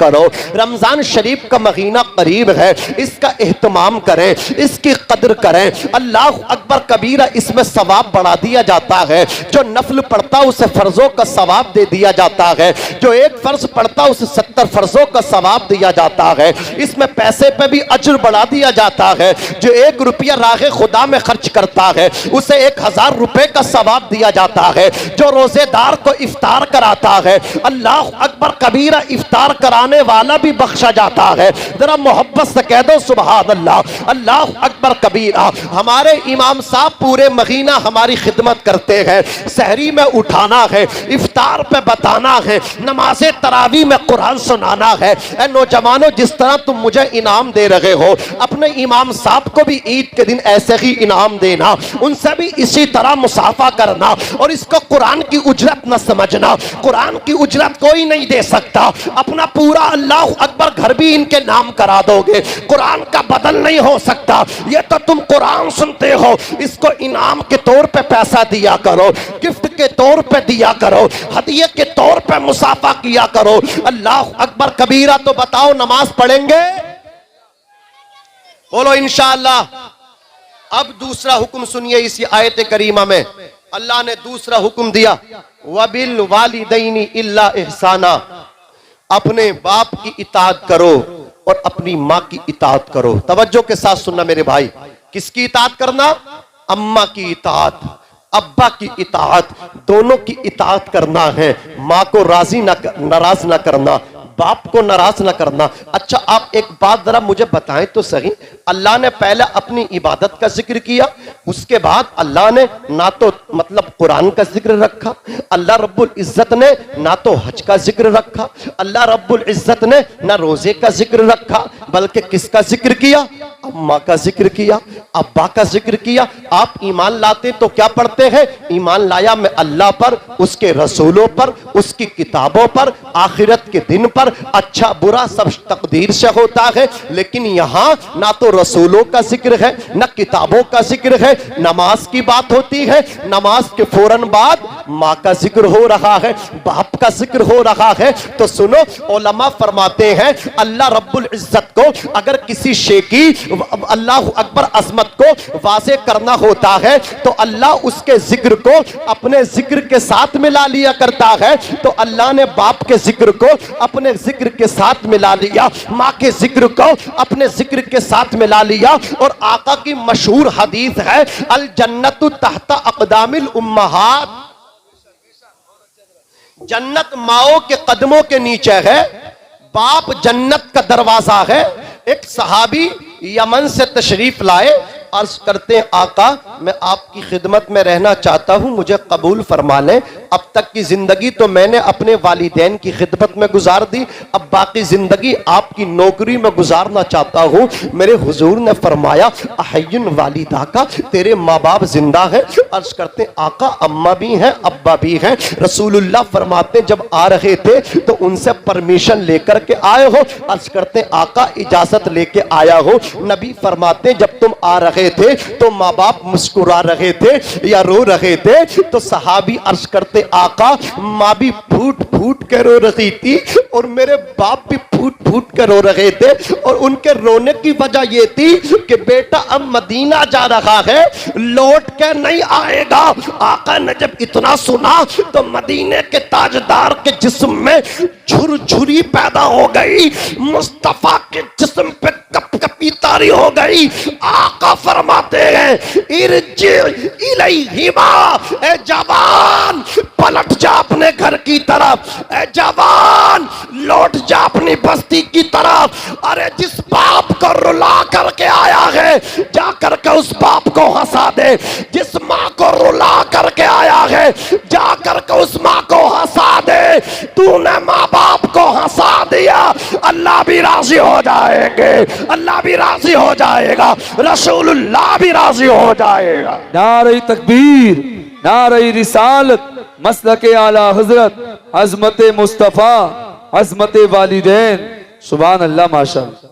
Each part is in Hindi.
करो। रमजान शरीफ का महीना करीब है, इसका एहतमाम करें, इसकी कदर करें। अल्लाह अकबर कबीरा, इसमें सवाब बढ़ा दिया जाता है। जो नफल पढ़ता उसे फर्जों का सवाब दे दिया जाता है, जो एक फर्ज पढ़ता उसे 70 फर्जों का सवाब दिया जाता है। इसमें पैसे पे भी अज्र बढ़ा दिया जाता है। जो 1 रुपया राह खुदा में खर्च करता है उसे 1000 रुपए का सवाब दिया जाता है। जो रोजेदार को इफ्तार कराता है, अल्लाह अकबर कबीरा, इफ्तार कराने वाला भी बख्शा जाता है। जरा मोहब्बत से कह दो सुभान अल्लाह, अल्लाह अकबर कबीरा। हमारे इमाम साहब पूरे महीना हमारी खिदमत करते हैं। सहरी में उठाना है, इफ्तार पे बताना है, नमाज़े तरावी में कुरान सुनाना है। ऐ नौजवानों, जिस तरह तुम मुझे इनाम दे रहे हो, अपने इमाम साहब को भी ईद के दिन ऐसे ही इनाम देना, उनसे भी इसी तरह मुसाफा करना। और इसको कुरान की उजरत न समझना, कुरान की उजरत कोई नहीं दे सकता। अपना पूरा अल्लाह अकबर घर भी इनके नाम करा दोगे, कुरान का बदल नहीं हो सकता। ये तो तुम कुरान सुनते हो, इसको इनाम के तौर पे पैसा दिया करो, गिफ्ट के तौर पे दिया करो, हदिये के तौर पे मुसाफा किया करो। अल्लाह अकबर कबीरा। तो बताओ, नमाज पढ़ेंगे? बोलो इंशाअल्लाह। अब दूसरा हुक्म सुनिए इसी आयत करीमा में। अल्लाह ने दूसरा हुक्म दिया, वबिल वालिदैनी इल्ला इहसाना। अपने बाप की इताअत करो और अपनी माँ की इताअत करो। तवज्जो के साथ सुनना मेरे भाई। किसकी इताअत करना? अम्मा की इताअत, अब्बा की इताअत, दोनों की इताअत करना है। माँ को राजी नाराज ना करना, बाप को नाराज ना करना। अच्छा, आप एक बात जरा मुझे बताएं तो सही, अल्लाह ने पहले अपनी इबादत का जिक्र किया, उसके बाद अल्लाह ने ना तो मतलब कुरान का जिक्र रखा, अल्लाह रब्बुल इज्जत ने ना तो हज का जिक्र रखा, अल्लाह रब्बुल इज्जत ने ना रोजे का जिक्र रखा, बल्कि किसका जिक्र किया? अम्मा का जिक्र किया, अब्बा का जिक्र किया। आप ईमान लाते तो क्या पढ़ते हैं? ईमान लाया मैं अल्लाह पर, उसके रसूलों पर, उसकी किताबों पर, आखिरत के दिन पर। अच्छा बुरा सब तकदीर से होता है, लेकिन यहां ना तो रसूलों का जिक्र है, ना किताबों का जिक्र है। नमाज की बात होती है, नमाज के फौरन बाद माँ का जिक्र हो रहा है, बाप का जिक्र हो रहा है। तो सुनो, उलमा फरमाते हैं अल्लाह रब्बुल इज्जत को अगर किसी शे की अल्लाह अकबर अजमत को वाज़े करना होता है तो अल्लाह उसके जिक्र को अपने जिक्र के साथ मिला लिया करता है। तो अल्लाह ने बाप के जिक्र को अपने जिक्र के साथ मिला लिया, माँ के जिक्र को अपने जिक्र के साथ मिला लिया। और आका की मशहूर हदीस है, अल जन्नतु तहता अक़दामिल उम्महात, जन्नत माओ के कदमों के नीचे है, बाप जन्नत का दरवाजा है। एक सहाबी यमन से तशरीफ लाए, अर्ज करते हैं आका मैं आपकी खिदमत में रहना चाहता हूं, मुझे कबूल फरमा लें। अब तक की जिंदगी तो मैंने अपने वालिदैन की खिदमत में गुजार दी, अब बाकी जिंदगी आपकी नौकरी में गुजारना चाहता हूं। मेरे हुजूर ने फरमाया अहय्युन वालिदा का, तेरे माँ बाप जिंदा है? अर्ज करते हैं आका अम्मा भी हैं अब्बा भी हैं। रसूलुल्लाह फरमाते जब आ रहे थे तो उनसे परमिशन लेकर के आए हो? अर्ज करते आका इजाजत लेके आया हो। नबी फरमाते जब तुम आ रहे थे तो माँ बाप मुस्कुरा रहे थे या रो रहे थे? तो सहाबी अर्ज करते आका माँ भी फूट फूट के रो रही थी और मेरे बाप भी फूट फूट के रो रहे थे। और उनके रोने की वजह यह थी कि बेटा अब मदीना जा रहा है, लौट के नहीं आएगा। आका ने जब इतना सुना तो मदीने के ताजदार के जिस्म में झुरझुरी पैदा हो गई, मुस्तफा के जिस्म पे कपकपी तारी हो गई। आका फरमाते हैं इरजी इलैहिमा, ए जवान पलट जा अपने घर की तरफ, ए जवान लौट जा अपनी बस्ती की तरफ। अरे जिस बाप को रुला करके आया है जा करके उस बाप को हंसा दे, जिस माँ को रुला करके आया है जा करके उस माँ को हंसा दे। तूने माँ बाप को हंसा दिया, अल्लाह भी राजी हो जाएंगे, अल्लाह भी राजी हो जाएगा, रसूलुल्लाह भी राजी हो जाएगा। नारे तकबीर, नारे रिसालत, मसलके आला हजरत, अजमत मुस्तफा, अजमत वालिदैन। सुभान अल्लाह, माशाअल्लाह।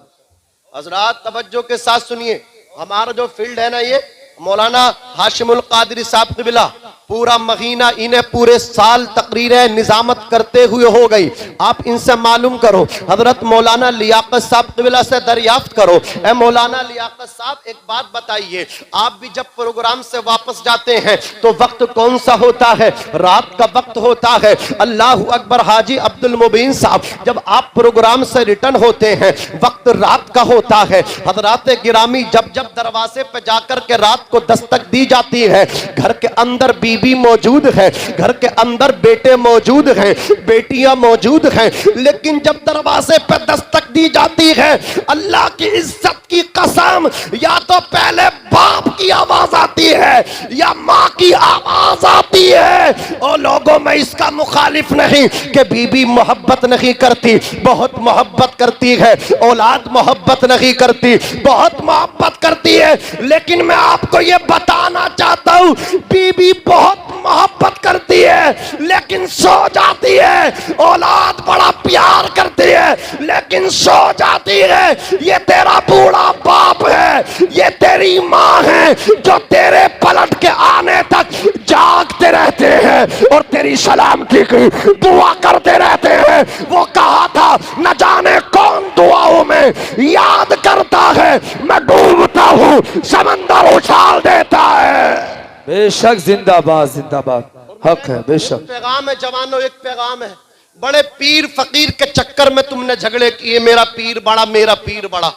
हजरात तवज्जो के साथ सुनिए, हमारा जो फील्ड है ना, ये मौलाना हाशिमुल कादरी साहब क़िबला पूरा महीना इन्हें पूरे साल तकरीरें निजामत करते हुए हो गई। आप इनसे मालूम करो, हजरत मौलाना लियाकत साहब क़िबला से दरियाफ्त करो, ए मौलाना लियाकत साहब एक बात बताइए, आप भी जब प्रोग्राम से वापस जाते हैं तो वक्त कौन सा होता है? रात का वक्त होता है। अल्लाह अकबर। हाजी अब्दुल मुबीन साहब, जब आप प्रोग्राम से रिटर्न होते हैं वक्त रात का होता है। हजरात गिरामी, जब जब दरवाजे पे जाकर के रात को दस्तक दी जाती है, घर के अंदर बीवी मौजूद है, घर के अंदर बेटे मौजूद हैं, बेटियां मौजूद हैं, लेकिन जब दरवाजे पे दस्तक दी जाती है, अल्लाह की इज्जत की कसम, या तो पहले बाप की आवाज आती है या माँ की आवाज आती है। और लोगों में इसका मुखालिफ नहीं कि बीबी मोहब्बत नहीं करती, बहुत मोहब्बत करती है। औलाद मोहब्बत नहीं करती, बहुत मोहब्बत करती है। लेकिन मैं आपको ये बताना चाहता हूं, बीबी बहुत मोहब्बत करती है लेकिन सो जाती है। औलाद बड़ा प्यार करती है लेकिन सो जाती है। ये तेरा बूढ़ा बाप है, ये तेरी माँ है जो तेरे पलट के आने तक जागते रहते हैं और तेरी सलामती की दुआ करते रहते हैं। वो कहा था, न जाने कौन दुआओं में याद करता है, मैं डूबता हूँ समंदर उछाल देता है। बेशक, जिंदाबाद जिंदाबाद, हक है बेशक। पैगाम है जवानों, एक पैगाम है। बड़े पीर फकीर के चक्कर में तुमने झगड़े किए, मेरा पीर बड़ा, मेरा पीर बड़ा।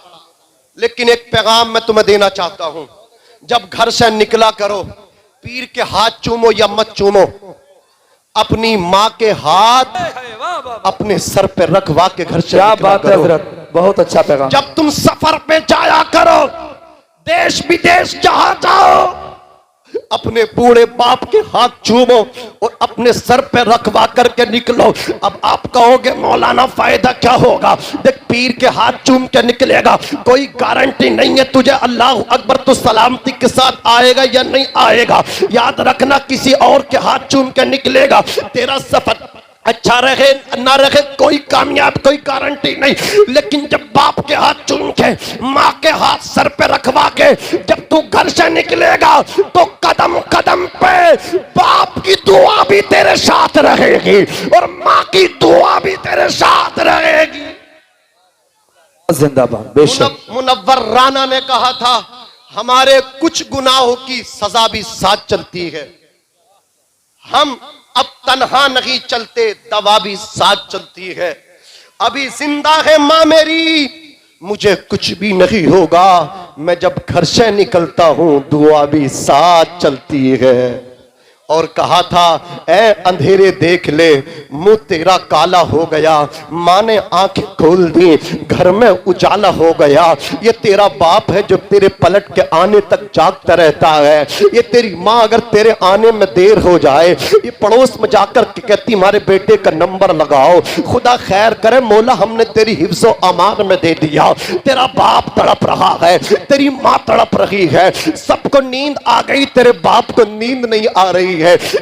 लेकिन एक पैगाम मैं तुम्हें देना चाहता हूं, जब घर से निकला करो, पीर के हाथ चूमो या मत चूमो, अपनी माँ के हाथ अपने सर पे रखवा के घर से क्या निकला बात है करो। हजरत, बहुत अच्छा पैगाम। जब तुम सफर पे जाया करो, देश विदेश जहां जाओ, अपने बूढ़े बाप के हाथ चूमो और अपने सर पे रखवा करके निकलो। अब आप कहोगे मौलाना फायदा क्या होगा? देख, पीर के हाथ चूम के निकलेगा, कोई गारंटी नहीं है तुझे अल्लाह अकबर तो सलामती के साथ आएगा या नहीं आएगा। याद रखना, किसी और के हाथ चूम के निकलेगा, तेरा सफर अच्छा रहे ना रहे कोई कामयाब, कोई गारंटी नहीं। लेकिन जब बाप के हाथ चूम के, माँ के हाथ सर पे रखवा के जब तू घर से निकलेगा तो कदम कदम पे बाप की दुआ भी तेरे साथ रहेगी और माँ की दुआ भी तेरे साथ रहेगी। जिंदाबाद बेशक। मुनव्वर राना ने कहा था, हमारे कुछ गुनाहों की सजा भी साथ चलती है, हम अब तन्हा नहीं चलते, दवा भी साथ चलती है। अभी जिंदा है माँ मेरी, मुझे कुछ भी नहीं होगा, मैं जब घर से निकलता हूं दुआ भी साथ चलती है। और कहा था, ए अंधेरे देख ले, मुंह तेरा काला हो गया, माँ ने आंखें खोल दी, घर में उजाला हो गया। ये तेरा बाप है जो तेरे पलट के आने तक जागता रहता है। ये तेरी माँ अगर तेरे आने में देर हो जाए, ये पड़ोस में जाकर के कहती हमारे बेटे का नंबर लगाओ, खुदा खैर करे मौला हमने तेरी हिफ्ज़ो अमान में दे दिया। तेरा बाप तड़प रहा है, तेरी माँ तड़प रही है, सबको नींद आ गई, तेरे बाप को नींद नहीं आ रही है,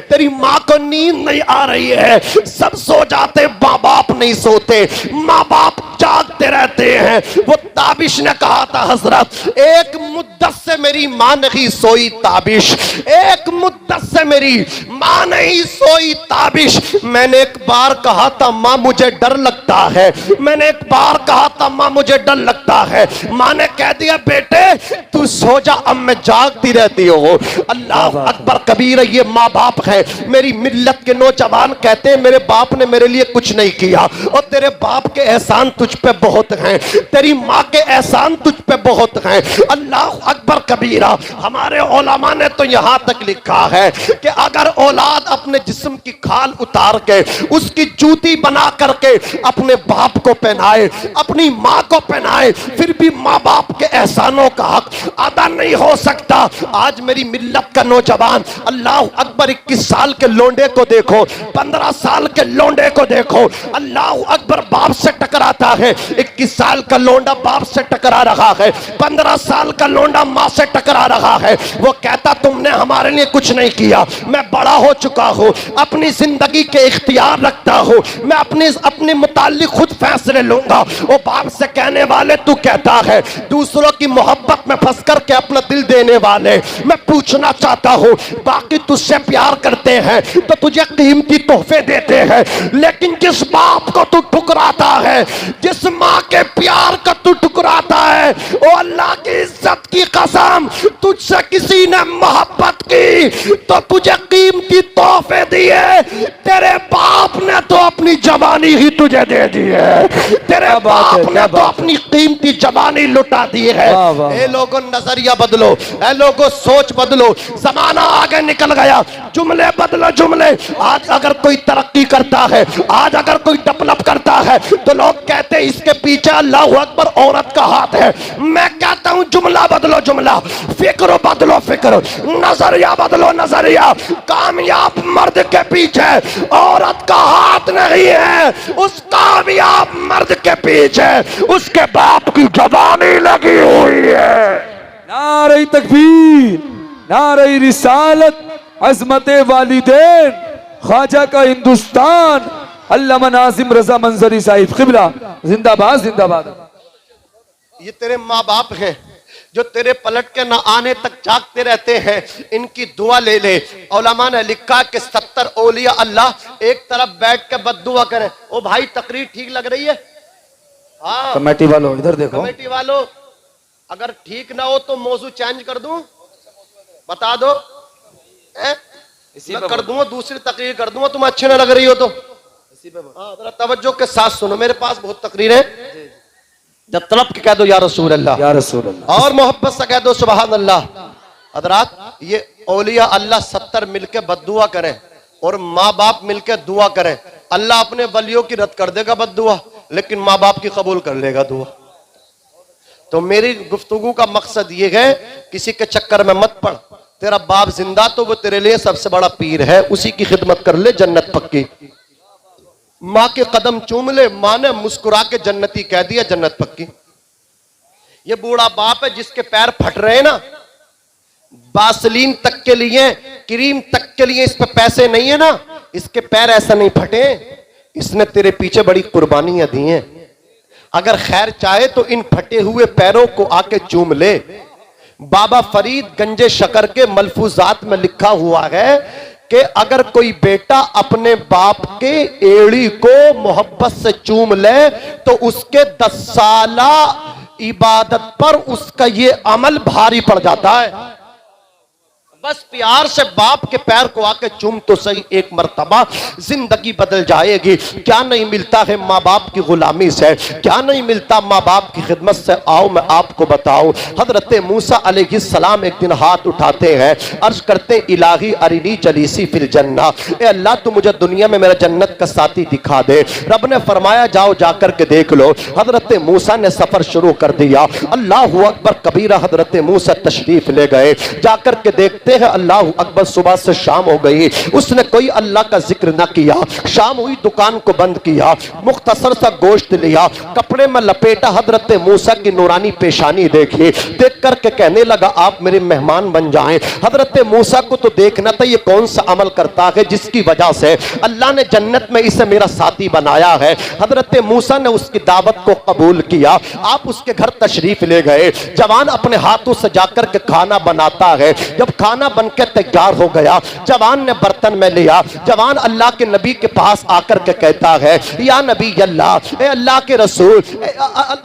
तेरी माँ को नींद नहीं आ रही है। सब सो जाते, माँ बाप नहीं सोते, माँ बाप जागते रहते हैं। वो ताबिश ने कहा था, हजरत एक मुद्दत से मेरी माँ नहीं सोई ताबिश, एक मुद्दत से मेरी माँ नहीं सोई ताबिश। मैंने एक बार कहा था माँ मुझे डर लगता है, मैंने एक बार कहा था माँ मुझे डर लगता है। माँ ने कह दिया बेटे तू सो जा, अब मैं जागती रहती हो। अल्लाह अकबर कबीर, ये माँ बाप है। मेरी मिल्लत के नौजवान कहते हैं मेरे बाप ने मेरे लिए कुछ नहीं किया, और तेरे बाप के एहसान तुझ पे बहुत हैं, तेरी माँ के एहसान तुझ पे बहुत हैं। अल्लाह अकबर कबीरा। हमारे उलमा ने तो यहाँ तक लिखा है कि अगर औलाद अपने जिस्म की खाल उतार के उसकी जूती बना करके अपने बाप को पहनाए, अपनी माँ को पहनाए, फिर भी माँ बाप के एहसानों का हक अदा नहीं हो सकता। आज मेरी मिल्लत का नौजवान, अल्लाह अकबर, 21 साल के लोंडे को देखो, 15 साल के लोंडे को देखो, अल्लाह अकबर बाप से टकराता है। 21 साल का लोंडा बाप से टकरा रहा है, 15 साल का लोंडा माँ से टकरा रहा है। वो कहता तुमने हमारे लिए कुछ नहीं किया, मैं बड़ा हो चुका हूँ, अपनी जिंदगी के इख्तियार रखता हूँ, मैं अपने मुताल्लिक खुद फैसले लूंगा। वो बाप से कहने वाले तू कहता है दूसरों की मोहब्बत में फंस करके अपना दिल देने वाले, मैं पूछना चाहता हूँ बाकी तुझसे प्यार करते हैं तो तुझे कीमती तोहफे देते हैं, लेकिन जिस बाप को तू ठुकराता है, जिस माँ के प्यार का तू ठुकराता है, ओ अल्लाह की इज्जत की कसम तुझसे किसी ने मोहब्बत की तो तुझे कीमती तोहफे दिए, तेरे बाप ने तो अपनी जवानी ही तुझे दे दी है, तेरे बाप ने तो अपनी कीमती जवानी लुटा दी है। ए लोगों नजरिया बदलो, ए लोगों सोच बदलो, जमाना आगे निकल गया, जुमले बदलो जुमले। आज अगर कोई तरक्की करता है, आज अगर कोई डेवलप करता है तो लोग कहते हैं इसके पीछे अल्लाह अकबर औरत का हाथ है। मैं कहता हूं जुमला बदलो जुमला, फिक्र बदलो फिक्र, नजरिया बदलो नजरिया। कामयाब मर्द के पीछे औरत का हाथ नहीं है, उस कामयाब मर्द के पीछे उसके बाप की जवानी लगी हुई है। नारे तकबीर, नारे रिसालत, अजमत वालिदैन, ख्वाजा का हिंदुस्तान, अल्लामा नाजिम रजा मंजरी साहिब क़िबला जिंदाबाद जिंदाबाद। ये तेरे माँ बाप हैं जो तेरे पलट के न आने तक जागते रहते हैं, इनकी दुआ ले ले। उलमा ने लिखा कि 70 औलिया अल्लाह एक तरफ बैठ के बद्दुआ करें। ओ भाई तकरीर ठीक लग रही है? हाँ कमेटी वालों इधर देखो, कमेटी वालों अगर ठीक ना हो तो मौजू चेंज कर दूं, बता दो मैं कर दूंगा, दूसरी तकरीर कर दूंगा, तुम्हें अच्छी ना लग रही हो तो। जरा तवज्जो के साथ सुनो, मेरे पास बहुत तकरीर है, जब तलब के कह दो या रसूल अल्लाह, या रसूल अल्लाह, और मोहब्बत से कह दो सुभान अल्लाह। हजरात ये औलिया अल्लाह 70 मिलके बद्दुआ करें और माँ बाप मिलके दुआ करें, अल्लाह अपने वलियों की रद्द कर देगा बद्दुआ, लेकिन माँ बाप की कबूल कर लेगा दुआ। तो मेरी गुफ्तगू का मकसद ये है किसी के चक्कर में मत पड़, तेरा बाप जिंदा तो वो तेरे लिए सबसे बड़ा पीर है, उसी की खिदमत कर ले, जन्नत पक्की। माँ के कदम चूम ले, माँ ने मुस्कुरा के जन्नती कह दिया, जन्नत पक्की। ये बूढ़ा बाप है जिसके पैर फट रहे हैं ना, बासलीन तक के लिए, क्रीम तक के लिए इस पे पैसे नहीं है ना, इसके पैर ऐसा नहीं फटे, इसने तेरे पीछे बड़ी कुर्बानियां दी हैं। अगर खैर चाहे तो इन फटे हुए पैरों को आके चूम ले। बाबा फरीद गंजे शकर के मलफूजात में लिखा हुआ है कि अगर कोई बेटा अपने बाप के एड़ी को मोहब्बत से चूम ले तो उसके 10 साला इबादत पर उसका ये अमल भारी पड़ जाता है। बस प्यार से बाप के पैर को आके चूम तो सही एक मर्तबा, जिंदगी बदल जाएगी। क्या नहीं मिलता है माँ बाप की गुलामी से, क्या नहीं मिलता माँ बाप की खिदमत से। आओ मैं आपको बताऊं, हजरत मूसा अलैहिस्सलाम एक दिन हाथ उठाते हैं, अर्ज करते इलाही अरिनी जलीसी फिल जन्ना, ए अल्लाह तू मुझे दुनिया में मेरा जन्नत का साथी दिखा दे। रब ने फरमाया जाओ जाकर के देख लो। हजरत मूसा ने सफर शुरू कर दिया, अल्लाह अकबर कबीरा। हजरत मूसा तशरीफ ले गए, जाकर के देखते हैं अल्लाह अकबर, सुबह से शाम हो गई, उसने कोई अल्लाह का जिक्र ना किया। शाम हुई, दुकान को बंद किया, मुख्तसर सा गोश्त लिया, कपड़े में लपेटा, हजरत मूसा की नूरानी पेशानी देखी, देख करके कहने लगा आप मेरे मेहमान बन जाएं। हजरत मूसा को तो देखना था ये कौन सा अमल करता है जिसकी वजह से अल्लाह ने जन्नत में इसे मेरा साथी बनाया है। हजरत मूसा ने उसकी दावत को कबूल किया, आप उसके घर तशरीफ ले गए। जवान अपने हाथों से जाकर के खाना बनाता है, जब खाना बनकर तैयार हो गया, जवान ने बर्तन में लिया, जवान अल्लाह के नबी के पास आकर के कहता है या नबी अल्लाह, ए अल्लाह के रसूल।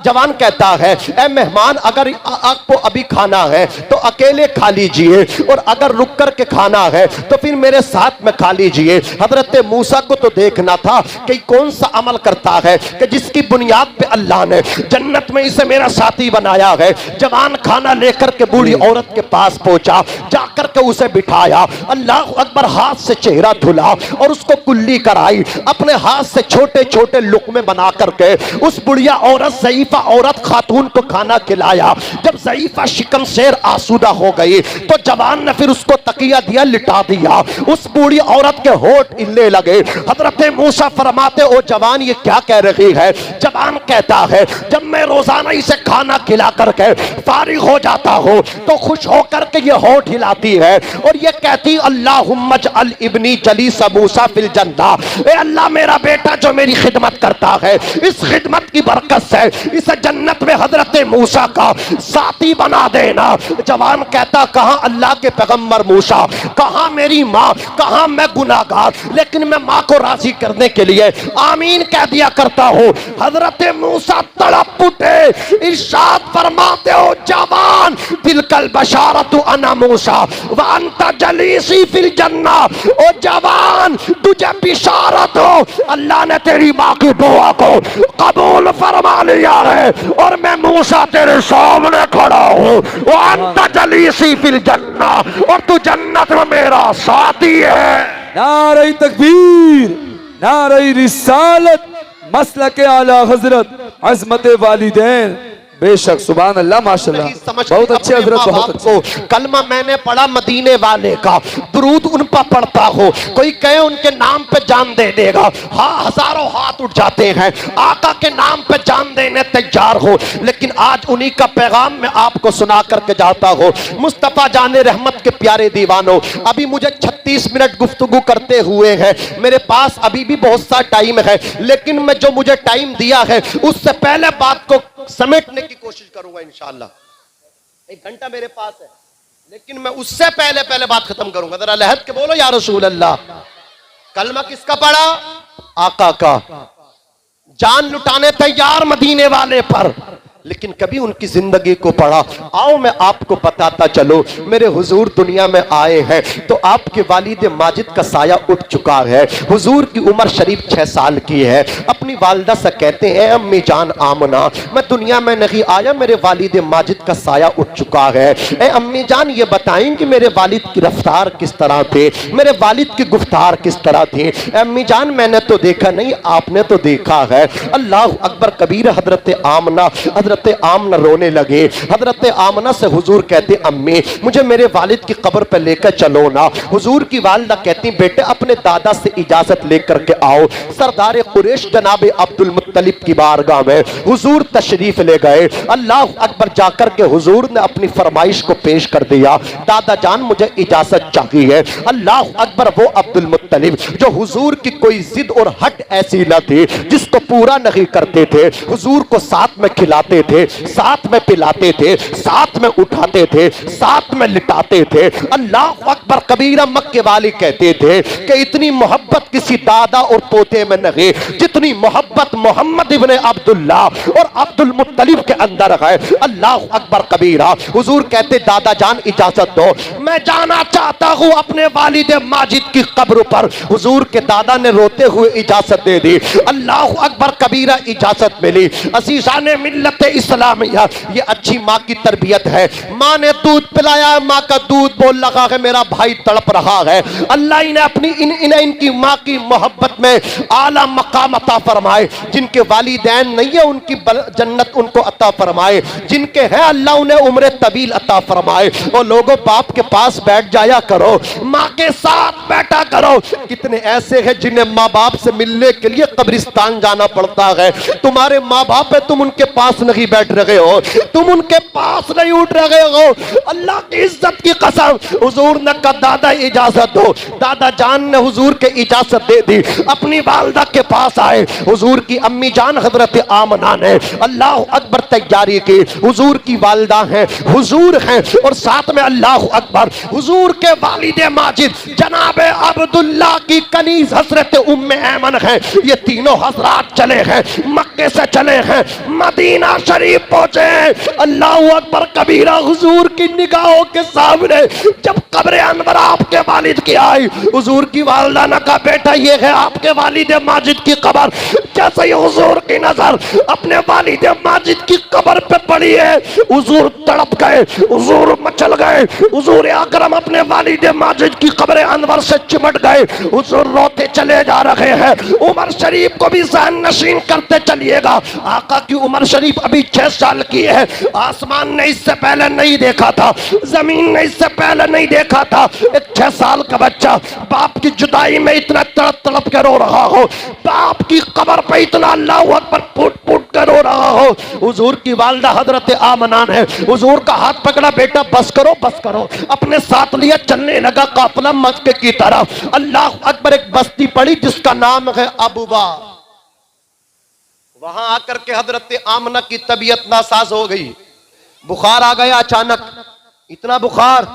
जवान कहता है ए मेहमान, अगर आपको अभी खाना है तो अकेले खा लीजिए, और अगर रुक कर के खाना है तो फिर मेरे साथ में खा लीजिए। हजरत मूसा को तो देखना था कि कौन सा अमल करता है कि जिसकी बुनियाद पे अल्लाह ने जन्नत में इसे मेरा साथी बनाया है। जवान खाना लेकर के बूढ़ी औरत के पास पहुंचा, जाकर करके उसे बिठाया, अल्लाह अकबर, हाथ से चेहरा धुला और उसको कुल्ली कराई, अपने हाथ से छोटे छोटे लुक़मे बना करके उस बुढ़िया औरत, ज़ईफ़ा औरत खातून को खाना खिलाया। जब ज़ईफ़ा शिकम शेर आसूदा हो गई तो जवान ने फिर उसको तकिया दिया, लिटा दिया। उस बूढ़ी औरत के होठ हिलने लगे। हजरत मूसा फरमाते, ओ जवान ये क्या कह रही है? जवान कहता है, जब मैं रोजाना इसे खाना खिला करके फारिग हो जाता हूँ तो खुश होकर के ये होठ हिलाती है और ये कहती, अल्लाहुम्मा जअल इब्नी जलीसा मूसा फिल जन्ना, ए अल्लाह मेरा बेटा जो मेरी खिदमत करता है, इस खिदमत की बरकत से इसे जन्नत में हजरत मूसा का साथी बना देना। जवान कहता, कहाँ अल्लाह के पैगंबर मूसा, कहाँ मेरी माँ, कहाँ मैं गुनाहगार, लेकिन मैं माँ को राजी करने के लिए आमीन कह दिया करता हूँ। हजरत मूसा तड़प उठे, इरशाद फरमाते हो, जवान तिलकल बशारतु अना मूसा व अंता जलीसी फिल जन्ना, ओ जवान तुझे बिशारत हो, अल्लाह ने तेरी माँ की दुआ को कबूल फरमा लिया है और मैं मूसा तेरे सामने खड़ा हूँ। वो अंता जलीसी फिल जन्ना, और तू जन्नत में मेरा साथी है। नारे तकबीर, नारे रिसालत, मसलक आला हजरत, अज़मत वालिदैन। बेशक, सुभान अल्लाह, माशाल्लाह, बहुत अच्छे हजरत, बहुत अच्छे। कलमा मैंने पढ़ा मदीने वाले का, दुरूद उन पर पढ़ता हो, कोई कहे उनके नाम पे जान दे देगा, हाँ हजारों हाथ उठ जाते हैं, आका के नाम पे जान देने तैयार हो। लेकिन आज उन्हीं का पैगाम मैं आपको सुना करके जाता हूँ। मुस्तफ़ा जाने रहमत के प्यारे दीवानों, अभी मुझे 36 मिनट गुफ्तगू करते हुए हैं, मेरे पास अभी भी बहुत सा टाइम है, लेकिन मैं जो मुझे टाइम दिया है उससे पहले बात को समेटने की कोशिश करूंगा इंशाअल्लाह। 1 घंटा मेरे पास है, लेकिन मैं उससे पहले पहले बात खत्म करूंगा। जरा लहद के बोलो या रसूल अल्लाह। कलमा किसका पढ़ा? आका का। जान लुटाने तैयार मदीने वाले पर, लेकिन कभी उनकी जिंदगी को पढ़ा। आओ मैं आपको बताता चलो, मेरे हुजूर दुनिया में आए हैं तो आपके वालिद माजिद का साया उठ चुका है। हुजूर की उम्र शरीफ 6 साल की है। अपनी वालदा से कहते हैं, अम्मी जान आमना, मैं दुनिया में नहीं आया, मेरे वालिद माजिद का साया उठ चुका है। ए अम्मी जान ये बताएं कि मेरे वालिद की रफ्तार किस तरह थे, मेरे वालिद की गुफ्तार किस तरह थी? अम्मी जान मैंने तो देखा नहीं, आपने तो देखा है। अल्लाह अकबर कबीर। हजरत आमना रोने लगे। हजरत आमना से हुजूर कहते, अम्मी मुझे मेरे वालिद की कब्र पर लेकर चलो ना। हुजूर की वालिदा कहती, बेटे अपने दादा से इजाजत लेकर के आओ। सरदार कुरैश जनाब अब्दुल मुत्तलिब की बारगाह में हुजूर तशरीफ ले गए। अल्लाह अकबर जाकर के हुजूर ने अपनी फरमाइश को पेश कर दिया, दादा जान मुझे इजाजत चाहिए। अल्लाह अकबर वो अब्दुल मुत्तलिब जो हुजूर की कोई जिद और हट ऐसी न थी जिसको पूरा नहीं करते थे। हुजूर को साथ में खिलाते थे, साथ में पिलाते थे, साथ में उठाते थे, साथ में लिटाते थे। अल्लाह अकबर कबीरा। मक्के वाले कहते थे कि इतनी मोहब्बत किसी दादा और पोते में नहीं जितनी मोहब्बत मोहम्मद इब्ने अब्दुल्ला और अब्दुल मुत्तलिब के अंदर है। अल्लाह अकबर कबीरा। हुजूर कहते, दादा जान इजाजत दो, मैं जाना चाहता हूं अपने वालिद माजिद की कब्र पर। हुजूर के दादा ने रोते हुए इजाजत दे दी। अल्लाह अकबर कबीरा, इजाजत मिली। अजीज़ाने मिल्लत इस्लामिया, ये अच्छी माँ की तरबियत है। माँ ने दूध पिलाया, माँ का दूध बोल लगा है मेरा भाई तड़प रहा है। अल्लाह इन्हें अपनी इनकी माँ की मोहब्बत में आला मकाम अता फरमाए। जिनके वालिदैन नहीं है उनकी जन्नत उनको अता फरमाए, जिनके हैं अल्लाह उन्हें उम्र तवील अता फरमाए। और लोगों बाप के पास बैठ जाया करो, माँ के साथ बैठा करो। कितने ऐसे हैं जिन्हें माँ बाप से मिलने के लिए कब्रिस्तान जाना पड़ता है। तुम्हारे माँ बाप है, तुम उनके पास नहीं बैठ रहे हो, तुम उनके पास नहीं उठ रहे हो। अल्लाह की इज्जत की कसम, हुजूर ने कहा दादा इजाजत दो। दादा जान ने हुजूर के इजाजत दे दी, अपनी वालदा के पास आए। हुजूर की अम्मी जान हजरत आमना ने अल्लाह अकबर तैयारी की। हुजूर की वालदा हैं, हुजूर हैं और साथ में अल्लाह अकबर हुजूर के वालिद माजिद जनाब अब्दुल्ला की कनीज हजरत उम्मे ऐमन है। ये तीनों हजरात चले हैं, मक्के से चले हैं, मदीना शरीफ पहुंचे। अल्लाह अकबर कबीरा, हुजूर की निगाहों के सामने जब कब्र अनवर आपके वालिद की आई, हुजूर की वालिदा ने कहा बेटा ये है आपके वालिद माजिद की कब्र। जैसे ही हुजूर की नजर अपने वालिद माजिद की कब्र पे पड़ी है, हुजूर तड़प गए, हुजूर मचल गए। हुजूर अकरम अपने वालिद माजिद की कब्र अनवर से चिमट गए, हुजूर रोते चले जा रहे हैं। उमर शरीफ को भी सहन नशीन करते चलिएगा। आका की उमर शरीफ अभी 6 साल की है। आसमान ने इससे पहले नहीं देखा था, जमीन ने इससे पहले नहीं देखा था। एक 6 साल का बच्चा बाप की जुदाई में इतना तड़प तड़प के रो रहा हो, बाप की कब्र पे इतना अल्लाह अकबर फूट फूट कर रो रहा हो। हुजूर की वालिदा हजरत आमना ने हुजूर का हाथ पकड़ा, बेटा बस करो बस करो। अपने साथ लिया, चलने लगा काफिला मक्के की तरफ। अल्लाह अकबर, एक बस्ती पड़ी जिसका नाम है अबूबा। वहां आकर के हजरत आमना की तबीयत नासाज हो गई, बुखार आ गया अचानक। इतना बुखार,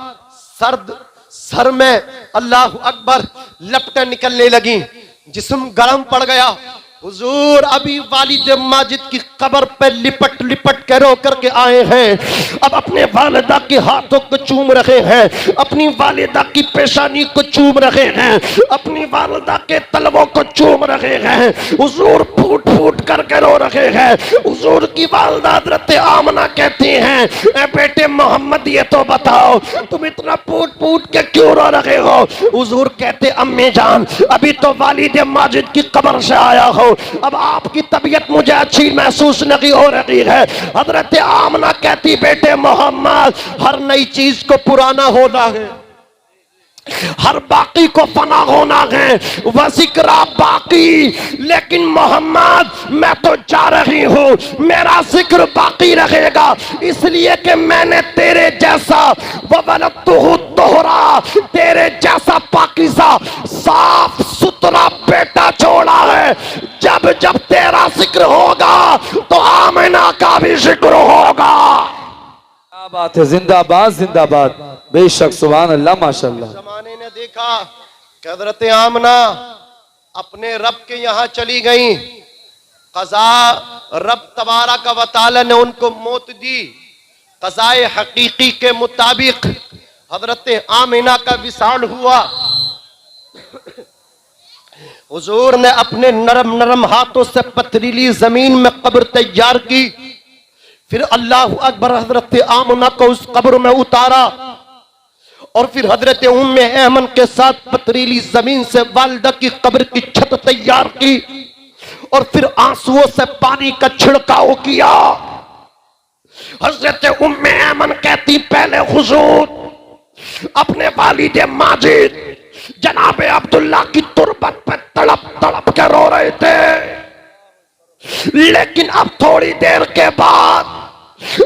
सर्द सर में अल्लाह अकबर लपटें निकलने लगी, जिस्म गर्म पड़ गया। हुजूर अभी वालिद माजिद की कब्र पे लिपट लिपट के रो करके आए हैं। अब अपने वालिदा के हाथों को चूम रहे हैं, अपनी वालिदा की पेशानी को चूम रहे हैं, अपनी वालिदा के तलवों को चूम रहे हैं। हुजूर फूट फूट करके रो रहे हैं। हुजूर की वालिदा हज़रत आमना कहती हैं, ए बेटे मोहम्मद ये तो बताओ तुम इतना फूट फूट के क्यों रो रहे हो? हुजूर कहते अम्मी जान अभी तो वालिद माजिद की कब्र से आया हो, अब आपकी तबीयत मुझे अच्छी महसूस नहीं हो रही है। हजरत आमना कहती बेटे मोहम्मद हर नई चीज को पुराना होना है, हर बाकी को फना होना है, वजिक्रा बाकी। लेकिन मोहम्मद मैं तो जा रही हूं, मेरा जिक्र बाकी रहेगा, इसलिए कि मैंने तेरे जैसा ववलदतुहु तोहरा, तेरे जैसा पाकीज़ा साफ सुथरा बेटा छोड़ा है। जब जब तेरा जिक्र होगा तो आमिना का भी जिक्र होगा। क्या बात है, जिंदाबाद जिंदाबाद, बेशक सुभान अल्लाह माशाअल्लाह। जमाने ने देखा कि हज़रत आमना अपने रब के यहाँ चली गई, कज़ा रब तबारक व तआला ने उनको मौत दी। कज़ाए हकीकी के मुताबिक हज़रत आमिना का विसाल हुआ। हुजूर ने अपने नरम नरम हाथों से पथरीली जमीन में कब्र तैयार की, फिर अल्लाह अकबर हजरत आमना को उस कब्र में उतारा और फिर हजरत उम्मे ऐमन के साथ पथरीली जमीन से वालिदा की कब्र की छत तैयार की और फिर आंसुओं से पानी का छिड़काव किया। हजरत उम्मे ऐमन कहती पहले हुजूर अपने वालिद माजिद जनाबे अब्दुल्ला की तुरबत पे तड़प तड़प के रो रहे थे, लेकिन अब थोड़ी देर के बाद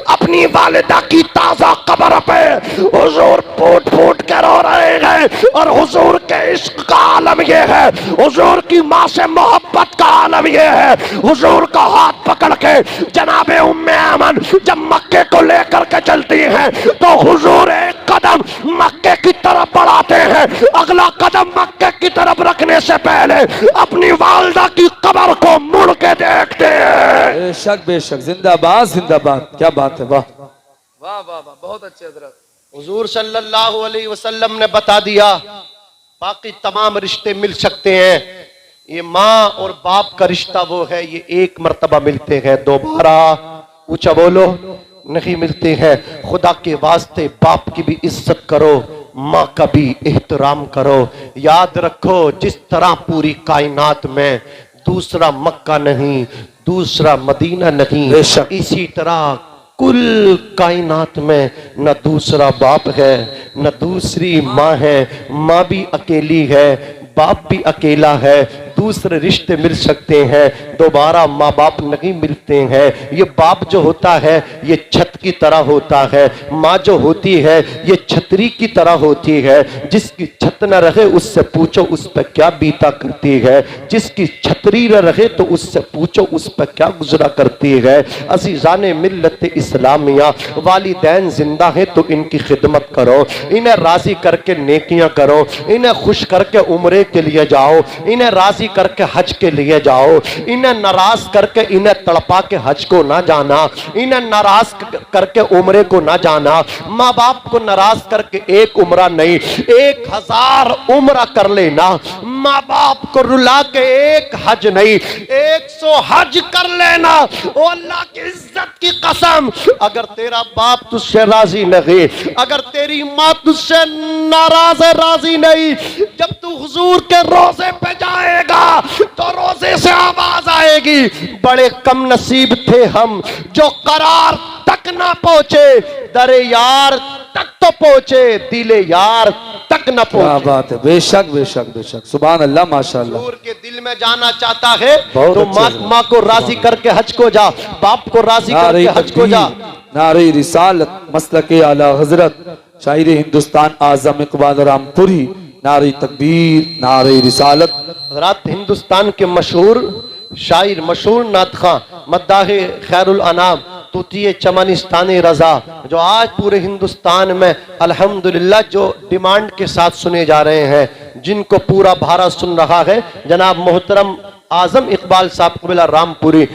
अपनी वालिदा की ताजा कब्र पे हुजूर फूट फूट के रो रहे हैं। और हुजूर के इश्क का आलम यह है, हुजूर की माँ से मोहब्बत का आलम यह है। हुजूर का हाथ पकड़ के जनाबे उम्मे ऐमन जब मक्के को लेकर के चलती हैं तो हुजूर एक कदम मक्के की तरफ बढ़ाते हैं, अगला कदम मक्के की तरफ रखने से पहले अपनी वालिदा की कब्र को मुड़ के देखते हैं। बेशक बेशक, जिंदाबाद जिंदाबाद, क्या बात है, वाह वाह वाह वाह, बहुत अच्छे हजरत। हुजूर सल्लल्लाहु अलैहि वसल्लम ने बता दिया बाकी तमाम रिश्ते मिल सकते हैं, ये माँ और बाप का रिश्ता वो है, ये एक मर्तबा मिलते हैं, दोबारा ऊंचा बोलो नहीं मिलते हैं। खुदा के वास्ते बाप की भी इज्जत करो, माँ का भी एहतराम करो। याद रखो जिस तरह पूरी कायनात में दूसरा मक्का नहीं, दूसरा मदीना नहीं, इसी तरह कुल कायनात में न दूसरा बाप है न दूसरी माँ है। माँ भी अकेली है, बाप भी अकेला है, दूसरे रिश्ते मिल सकते हैं, दोबारा माँ बाप नहीं मिलते हैं। ये बाप जो होता है ये छत की तरह होता है, माँ जो होती है ये छतरी की तरह होती है। जिसकी छत न रहे उससे पूछो उस पर क्या बीता करती है, जिसकी छतरी न रहे तो उससे पूछो उस पर क्या गुजरा करती है। अज़ीज़ाने मिल्लत इस्लामिया, वालिदैन जिंदा है तो इनकी खिदमत करो, इन्हें राजी करके नेकियां करो, इन्हें खुश करके उम्रे के लिए जाओ, इन्हें राजी राजी करके हज के लिए जाओ, इन्हें नाराज करके इन्हें तड़पा के हज को ना जाना, इन्हें नाराज करके उम्रे को ना जाना। माँ बाप को नाराज करके एक उम्रा नहीं 1000 उम्रा कर लेना। माँ बाप को रुला के एक हज नहीं 100 हज कर लेना। ओ अल्लाह की इज्जत की कसम, अगर तेरा बाप तुझसे राजी नहीं, अगर तेरी माँ तुझसे नाराज है, राजी नहीं, जब तू हुजूर के रोजे पे जाएगा तो रोजे से आवाज आएगी, बड़े कम नसीब थे हम जो करार तक ना पहुंचे, दरे यार तक तो पहुंचे, दिले यार तक न क्या पहुंचे। बात है, बेशक बेशक बेशक, सुभान अल्लाह, माशाअल्लाह। हुजूर के दिल में जाना चाहता है बहुत तो अच्छे माँ को राजी करके हज को जा, बाप को राजी करके हज को जा। नारे रिसालत मसलके आला हजरत शायर हिंदुस्तान आजम इकबाल रामपुरी, नारे तकबीर, नारे रिसालत। हज़रात, हिंदुस्तान के मशहूर शायर, मशहूर नात खां, मद्दाहे खैरुल अनाम, तूतिए चमनिस्तानी रजा, जो आज पूरे हिंदुस्तान में अल्हम्दुलिल्लाह जो डिमांड के साथ सुने जा रहे हैं, जिनको पूरा भारत सुन रहा है, जनाब मोहतरम आजम इकबाल साहब कबिला रामपुरी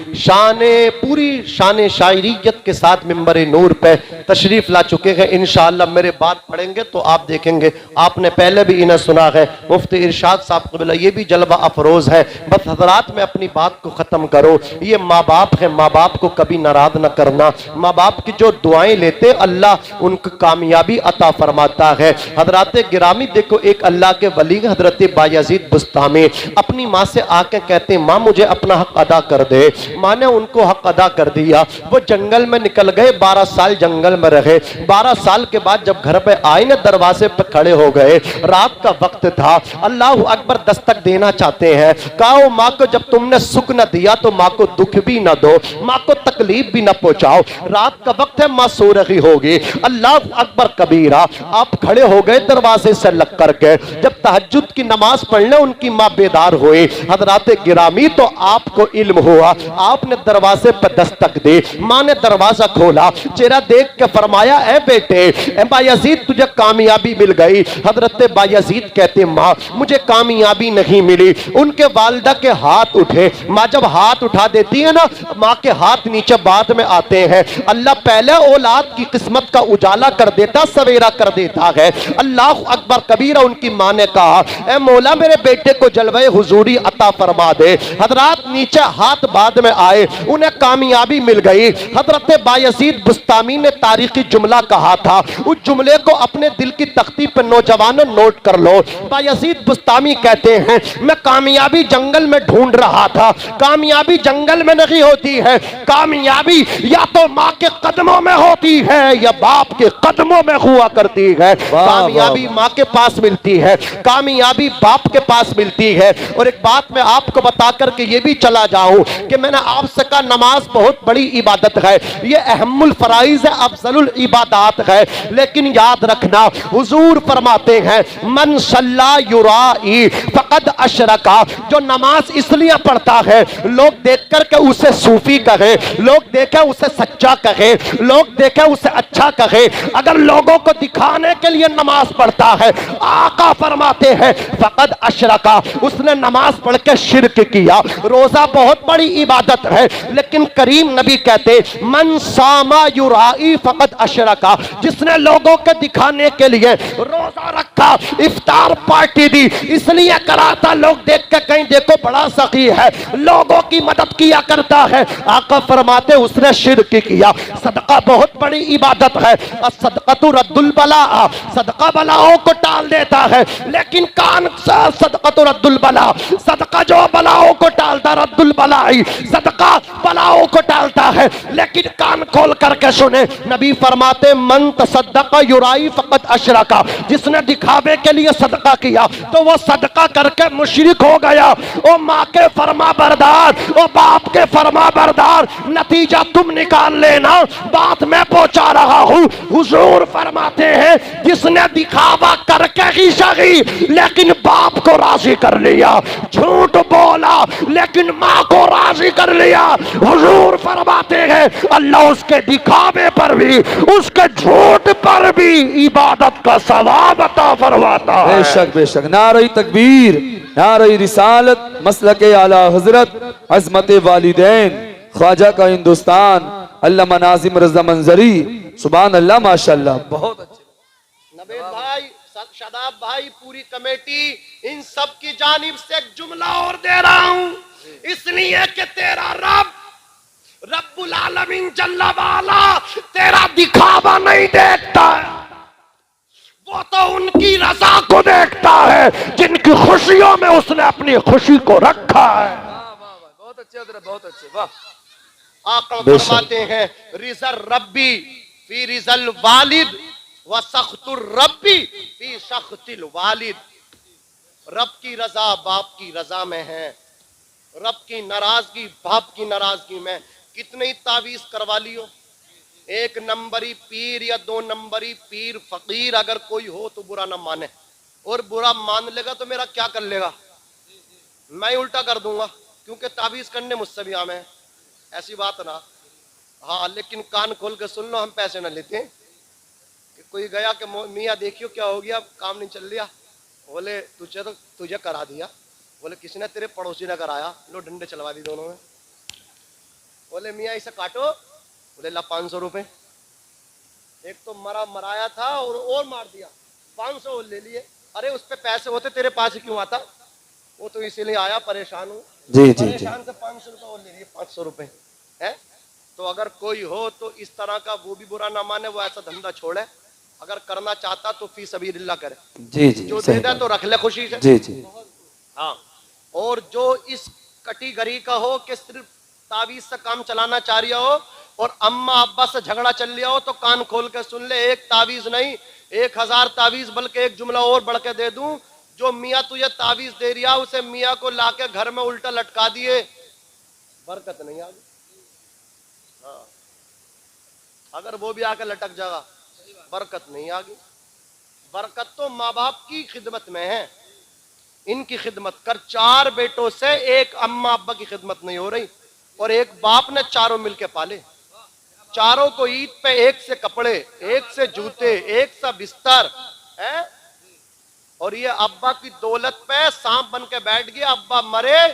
पूरी शान शायरियत के साथ मिंबर नूर पे तशरीफ ला चुके हैं। इंशाअल्लाह मेरे बात पढ़ेंगे तो आप देखेंगे, आपने पहले भी इन्हें सुना है। मुफ्ती इरशाद साहब कबिला, ये भी जलवा अफरोज है। बस हजरात में अपनी बात को ख़त्म करो, ये माँ बाप है, माँ बाप को कभी नाराज न करना। माँ बाप की जो दुआएं लेते अल्लाह उनको कामयाबी अता फरमाता है। हजरात गिरामी, देखो एक अल्लाह के वली हजरत बायजीद बुस्तामी अपनी माँ से आके कहते, माँ मुझे अपना हक अदा कर दे। माँ ने उनको हक अदा कर दिया। वो जंगल में निकल गए, 12 साल जंगल में रहे। 12 साल के बाद जब घर पे आए ना, दरवाजे पे खड़े हो गए, रात का वक्त था, अल्लाह अकबर दस्तक देना चाहते हैं। कहो माँ को जब तुमने सुख न दिया तो माँ को दुख भी न दो, माँ को तकलीफ भी न पहुंचाओ। रात का वक्त है, माँ सो रही होगी। अल्लाह अकबर कबीरा, आप खड़े हो गए दरवाजे से लग करके। जब तहज्जुद की नमाज पढ़ने उनकी माँ बेदार हुई, हजरात गिरामी, तो आपको इल्म हुआ, आपने दरवाजे पर दस्तक दी। माँ ने दरवाजा खोला, चेहरा देख के फरमाया, ए बेटे, ए बायजीद, तुझे कामयाबी मिल गई। हजरत बायजीद कहते, माँ मुझे कामयाबी नहीं मिली। उनके वालिदा के हाथ उठे। माँ जब हाथ उठा देती है ना, माँ के हाथ नीचे बाद में आते हैं। अल्लाह पहले औलाद की किस्मत का उजाला कर देता, सवेरा कर देता है। अल्लाह अकबर कबीरा, उनकी माँ ने कहा, ए मौला मेरे बेटे को जलवे हुजूरी अता फरमा दे। हजरात नीचे हाथ बाद में आए, उन्हें कामयाबी मिल गई। हजरत बायजीद बुस्तामी ने तारीखी जुमला कहा था, उस जुमले को अपने दिल की तख्ती पर नौजवानों नोट कर लो। बायजीद बुस्तामी कहते हैं, मैं कामयाबी जंगल में ढूंढ रहा था। कामयाबी जंगल में नहीं होती है, कामयाबी या तो माँ के कदमों में होती है या बाप के कदमों में हुआ करती है। कामयाबी माँ के पास मिलती है, कामयाबी बाप के पास मिलती है। और एक बात मैं आपको बता करके ये भी चला जाऊं कि मैंने आपसे कहा, नमाज बहुत बड़ी इबादत है, ये अहमुल फराइज है, अफजलुल इबादत है। लेकिन याद रखना, हुजूर फरमाते हैं, मन सल्ला युराई फकद अशरका, जो नमाज इसलिए पढ़ता है लोग देख करके उसे सूफी कहे, लोग देखे उसे सच्चा कहे, लोग देखे उसे अच्छा कहे। अगर लोगों को दिखाने के लिए नमाज पढ़ता है, आका फरमाते हैं फकद अशरका, उसने नमाज पढ़ के शिर्क किया। रोजा बहुत बड़ी इबादत है, लेकिन करीम नबी कहते, मन सामा युराई फकद अशरका, जिसने लोगों के दिखाने के लिए रोजा रखा, इफ्तार पार्टी दी, इसलिए कराता लोग देख के कहीं देखो बड़ा सखी है, लोगों की मदद किया करता है। आका फरमाते उसने शिर्क किया। सदका बहुत बड़ी इबादत है, सदक़तु रद्दुल बला, सदका बलाओं को टाल देता है। लेकिन कान सदक़तु रद्दुल बला, सदका जो बलाओं को टालता, रद्दुल बलाई, सदका बलाओं को टालता है। लेकिन कान खोल करके सुने, नबी फरमाते, मन तसद्दक़ा युराई फक़द अशरका, जिसने दिखावे के लिए सदका किया तो वो सदका करके मुशरिक हो गया। ओ माँ के फरमा बरदार, ओ बाप के फरमा बरदार, नतीजा तुम निकाल लेना, बात मैं पहुंचा रहा हूं। हुजूर फरमाते हैं, जिसने दिखावा करके ही सही लेकिन बाप को राजी कर लिया, झूठ बोला लेकिन माँ को राजी कर लिया, हुजूर फरमाते हैं अल्लाह उसके दिखावे पर भी, उसके झूठ पर भी इबादत का सवाब अता फरमाता है। बेशक बेशक, नारे तकबीर, नारे रिसालत मसलक आला हजरत अजमत वालिदैन ख्वाजा का हिंदुस्तान अल्लामा नाजिम रज़ा मंजरी सुभान अल्लाह माशाअल्लाह। बहुत अच्छे नवेद भाई, शादाब भाई, पूरी कमेटी, इन सब की जानिब से एक जुमला और दे रहा हूं, इसलिए कि तेरा रब रब्बुल आलमीन जल्ला वाला तेरा दिखावा नहीं देखता है, वो तो उनकी रजा को देखता है जिनकी खुशियों में उसने अपनी खुशी को रखा है। बहुत अच्छे हजरत, बहुत अच्छे, वाह। आका फरमाते हैं रिजल रब्बी फी रिजल वालिद व सख्तुर रब्बी फी सख्तिल वालिद। रब की रजा बाप की रजा में है, रब की नाराजगी बाप की नाराजगी में। कितने ही तावीज करवा लियो, एक नंबरी पीर या दो नंबरी पीर फकीर अगर कोई हो तो बुरा ना माने, और बुरा मान लेगा तो मेरा क्या कर लेगा, मैं उल्टा कर दूंगा, क्योंकि तावीज करने मुझसे भी आम है, ऐसी बात ना। हाँ, लेकिन कान खोल के सुन लो, हम पैसे ना लेते कि कोई गया कि मियाँ देखियो क्या हो गया, काम नहीं चल रहा, बोले तुझे करा दिया, बोले किसी ने, तेरे पड़ोसी ने कराया, लो डंडे चलवा दी दोनों में। बोले मियाँ इसे काटो, बोले ला 500 रुपए। एक तो मराया था और मार दिया, 500 और ले लिए। अरे उस पे पैसे होते तेरे पास ही क्यों आता, वो तो इसीलिए आया, परेशान हूँ, जी जी परेशान से 500 रुपए और ले लिए, 500 रुपए है। तो अगर कोई हो तो इस तरह का वो भी बुरा ना माने, वो ऐसा धंधा छोड़े, अगर करना चाहता तो फी सबीलिल्लाह करे। जी जी, जो दे दे तो रख ले खुशी से। जी जी, हाँ, और जो इस कटी गरी का हो कि सिर्फ तावीज से काम चलाना चाह रहा हो और अम्मा अब्बा से झगड़ा चल रहा हो, तो कान खोल के सुन ले, एक तावीज नहीं 1000 तावीज, बल्कि एक जुमला और बढ़ के दे दूं, जो मियाँ तुझे तावीज दे रिया उसे मियाँ को लाके घर में उल्टा लटका दिए, बरकत नहीं आगी। हाँ, अगर वो भी आके लटक जाएगा बरकत नहीं आगी। बरकत तो माँ बाप की खिदमत में है, इनकी खिदमत कर। 4 बेटों से एक अम्मा अब्बा की खिदमत नहीं हो रही, और एक बाप ने चारों मिलके पाले, चारों को ईद पे एक से कपड़े, एक से जूते, एक सा बिस्तर है, और ये अब्बा की दौलत पे सांप बन के बैठ गया। अब्बा मरे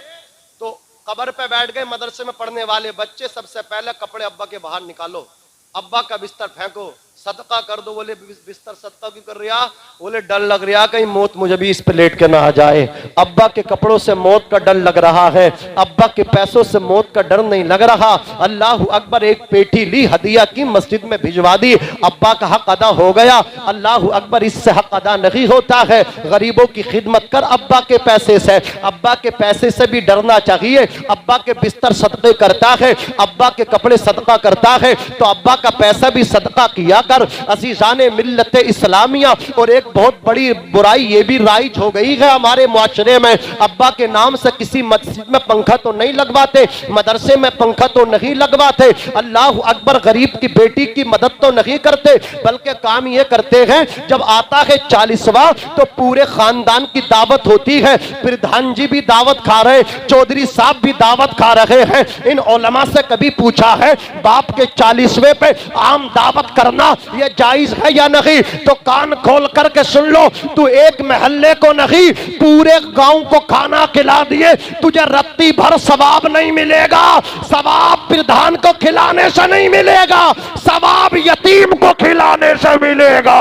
तो कब्र पे बैठ गए मदरसे में पढ़ने वाले बच्चे, सबसे पहले कपड़े अब्बा के बाहर निकालो, अब्बा का बिस्तर फेंको, सदका कर दो। बोले बिस्तर सदका क्यों कर रहा, बोले डर लग रहा कहीं मौत मुझे भी इस पे लेट के ना आ जाए। अब्बा के कपड़ों से मौत का डर लग रहा है, अब्बा के पैसों से मौत का डर नहीं लग रहा। अल्लाह अकबर, एक पेटी ली, हदिया की, मस्जिद में भिजवा दी, अब्बा का हक अदा हो गया। अल्लाह अकबर, इससे हक अदा नहीं होता है। गरीबों की खिदमत कर अब्बा के पैसे से, अब्बा के पैसे से भी डरना चाहिए। अब्बा के बिस्तर सदके करता है, अब्बा के कपड़े सदका करता है, तो अब्बा का पैसा भी सदका किया कर। अज़ीज़ाने मिल्लत इस्लामिया, और एक बहुत बड़ी बुराई ये भी राइज हो गई है हमारे मुआशरे में, अब्बा के नाम से किसी मस्जिद में पंखा तो नहीं लगवाते, मदरसे में पंखा तो नहीं लगवाते, अल्लाह अकबर, गरीब की बेटी की मदद तो नहीं करते, बल्कि काम ये करते हैं जब आता है 40वां तो पूरे खानदान की दावत होती है, प्रधान जी भी दावत खा रहे, चौधरी साहब भी दावत खा रहे हैं। इन उलमा से कभी पूछा है बाप के 40वें पे आम दावत करना ये जायज है या नहीं? तो कान खोल करके सुन लो, तू एक महल्ले को नहीं पूरे गांव को खाना खिला दिए, तुझे रत्ती भर सवाब नहीं मिलेगा। सवाब प्रधान को खिलाने से नहीं मिलेगा, सवाब यतीम को खिलाने से मिलेगा।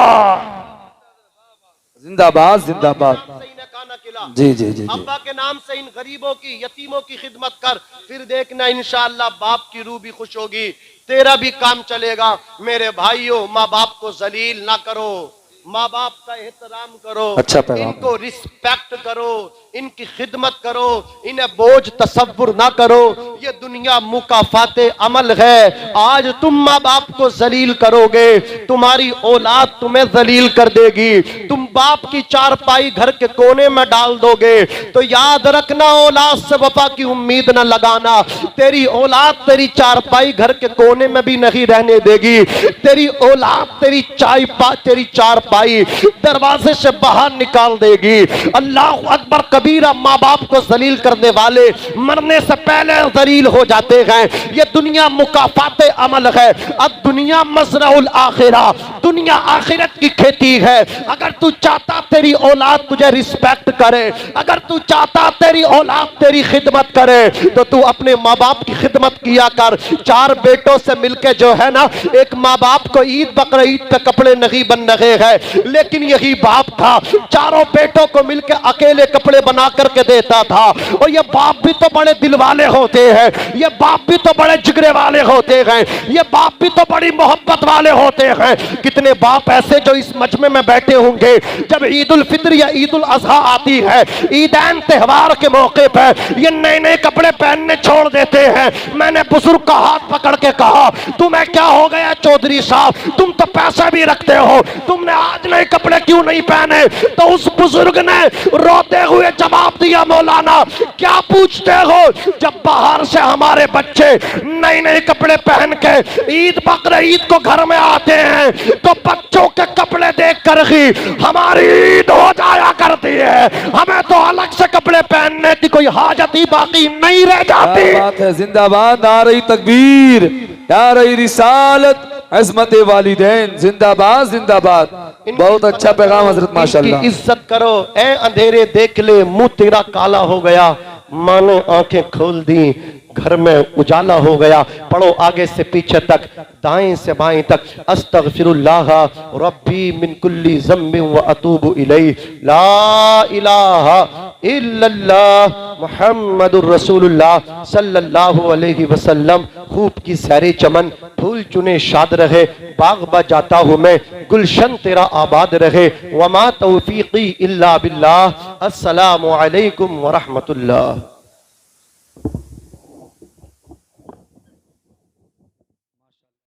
जिंदाबाद जिंदाबाद। जी जी जी, अब्बा के नाम से इन गरीबों की, यतीमों की खिदमत कर, फिर देखना इंशाअल्लाह बाप की रूह भी खुश होगी, तेरा भी काम चलेगा। मेरे भाइयों, माँ बाप को जलील ना करो, माँ बाप का एहतराम करो, अच्छा पैगाम, इनको रिस्पेक्ट करो, इनकी खिदमत करो, इन्हें बोझ तसव्वुर ना करो। ये दुनिया मुकाफाते अमल है। आज तुम माँ बाप को जलील करोगे, तुम्हारी औलाद तुम्हें जलील कर देगी। तुम बाप की चारपाई घर के कोने में डाल दोगे तो याद रखना, औलाद से वफा की उम्मीद न लगाना। तेरी औलाद तेरी चारपाई घर के कोने में भी नहीं रहने देगी। तेरी औलाद तेरी चारपाई पाई, दरवाजे से बाहर निकाल देगी। अल्लाह अकबर कबीरा। माँ बाप को जलील करने वाले मरने से पहले जलील हो जाते हैं। ये दुनिया मुकाफाते अमल है। अब दुनिया मजराउल आखिरा, दुनिया आखिरत की खेती है। अगर तू चाहता तेरी औलाद तुझे रिस्पेक्ट करे, अगर तू चाहता तेरी औलाद तेरी खिदमत करे, तो तू अपने माँ बाप की खिदमत किया कर। 4 बेटों से मिलके जो है ना, एक माँ बाप को ईद बकरा ईद पे कपड़े नहीं बन रहे हैं, लेकिन यही बाप था 4 बेटों को मिलके अकेले कपड़े बना करके देता था। और ये बाप भी तो बड़े दिल वाले होते हैं, ये बाप भी तो बड़े जिगरे वाले होते हैं, ये बाप भी तो बड़ी मोहब्बत वाले होते हैं। कितने बाप ऐसे जो इस मजमे में बैठे होंगे, जब ईद उल फित्र या ईद उल अजहा आती है, ईदैन त्योहार के मौके पर ये नए नए कपड़े पहनने छोड़ देते हैं। मैंने बुजुर्ग का हाथ पकड़ के कहा, तुम्हें क्या हो गया चौधरी साहब, तुम तो पैसा भी रखते हो, तुमने आज नए कपड़े क्यों नहीं पहने? तो उस बुजुर्ग ने रोते हुए जवाब दिया, मौलाना क्या पूछते हो, जब बाहर से हमारे बच्चे नए नए कपड़े पहन के ईद बकरा ईद को घर में आते हैं, तो बच्चों के कपड़े देख कर ही हमारी ईद हो जाया करती है। हमें तो अलग से कपड़े पहनने की कोई हाजत ही बाकी नहीं रह जाती। क्या बात है, जिंदाबाद, नारे तकबीर, नारे रिसालत, अज़मत वालिदैन, जिंदाबाद जिंदाबाद। बहुत अच्छा पैगाम हजरत, माशाल्लाह। इज्जत करो, ए अंधेरे देख ले मुंह तेरा काला हो गया, माँ ने आंखें खोल दी, घर में उजाला हो गया। पढ़ो आगे से पीछे तक, दाएं से बाएं तक। अस्तगफिरुल्लाह रब्बी मिन कुल्ली ज़म्बिन व अतूबु इलैहि, ला इलाहा इल्लल्लाह मुहम्मदुर रसूलुल्लाह सल्लल्लाहु अलैहि वसल्लम। खूब की सैरे चमन, फूल चुने शाद रहे, बाग बा जाता हूँ मैं, गुलशन तेरा आबाद रहे। वमा तौफीकी इल्ला बिल्लाह। अस्सलामु अलैकुम व रहमतुल्लाह।